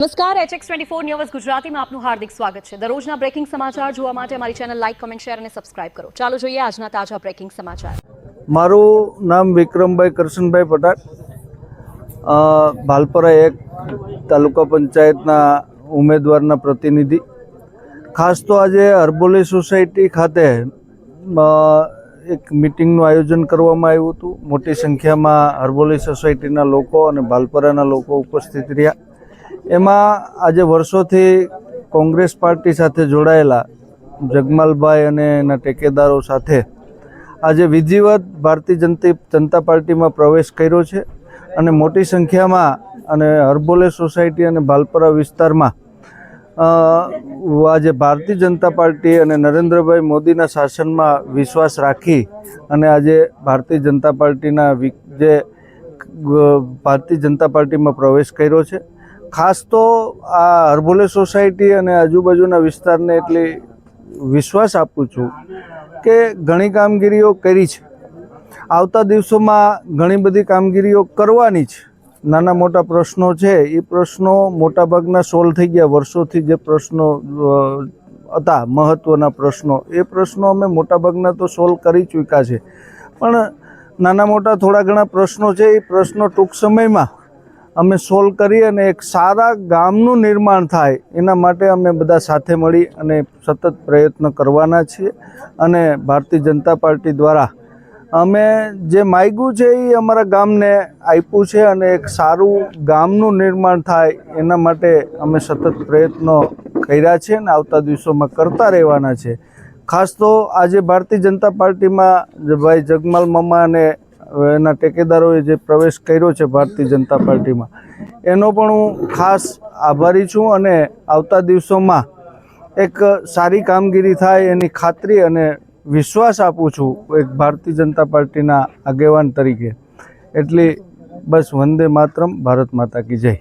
નમસ્કાર HX24 news ગુજરાતીમાં આપનું હાર્દિક સ્વાગત છે। દરરોજના બ્રેકિંગ સમાચાર જોવા માટે અમારી ચેનલ લાઇક, કમેન્ટ, શેર અને સબસ્ક્રાઇબ કરો। ચાલો જોઈએ આજના તાજા બ્રેકિંગ સમાચાર। મારું નામ વિક્રમભાઈ કરશનભાઈ પટાટ, ભાલપરા 1 તાલુકા પંચાયતના ઉમેદવારના પ્રતિનિધિ। ખાસ તો આજે હરબોલી સોસાયટી ખાતે એક મિટિંગનું આયોજન કરવામાં આવ્યું હતું। મોટી સંખ્યામાં હરબોલી સોસાયટીના લોકો અને ભાલપરાના લોકો ઉપસ્થિત રહ્યા। એમાં આજે વર્ષોથી કોંગ્રેસ પાર્ટી સાથે જોડાયેલા જગમાલભાઈ અને એના ટેકેદારો સાથે આજે વિધિવત ભારતીય જનતા પાર્ટીમાં પ્રવેશ કર્યો છે અને મોટી સંખ્યામાં અને હરબોલે સોસાયટી અને ભાલપરા વિસ્તારમાં આજે ભારતીય જનતા પાર્ટી અને નરેન્દ્રભાઈ મોદીના શાસનમાં વિશ્વાસ રાખી અને આજે ભારતીય જનતા પાર્ટીમાં પ્રવેશ કર્યો છે। ખાસ તો આ હરબોલે સોસાયટી અને આજુબાજુના વિસ્તારને એટલી વિશ્વાસ આપું છું કે ઘણી કામગીરીઓ કરી છે, આવતા દિવસોમાં ઘણી બધી કામગીરીઓ કરવાની છે। નાના મોટા પ્રશ્નો છે એ પ્રશ્નો મોટાભાગના સોલ્વ થઈ ગયા। વર્ષોથી જે પ્રશ્નો હતા મહત્ત્વના પ્રશ્નો એ પ્રશ્નો અમે મોટાભાગના તો સોલ્વ કરી ચૂક્યા છે, પણ નાના મોટા થોડા ઘણા પ્રશ્નો છે એ પ્રશ્નો ટૂંક સમયમાં અમે સોલ્વ કરી અને એક સારા ગામનું નિર્માણ થાય એના માટે અમે બધા સાથે મળી અને સતત પ્રયત્ન કરવાના છીએ। અને ભારતીય જનતા પાર્ટી દ્વારા અમે જે માગ્યું છે એ અમારા ગામને આપ્યું છે અને એક સારું ગામનું નિર્માણ થાય એના માટે અમે સતત પ્રયત્નો કર્યા છે અને આવતા દિવસોમાં કરતા રહેવાના છે। ખાસ તો આજે ભારતીય જનતા પાર્ટીમાં ભાઈ જગમાલ મામા અને એના ટેકેદારોએ જે પ્રવેશ કર્યો છે ભારતીય જનતા પાર્ટીમાં એનો પણ હું ખાસ આભારી છું અને આવતા દિવસોમાં એક સારી કામગીરી થાય એની ખાતરી અને વિશ્વાસ આપું છું એક ભારતીય જનતા પાર્ટીના આગેવાન તરીકે। એટલી બસ, વંદે માતરમ, ભારત માતા કી જય।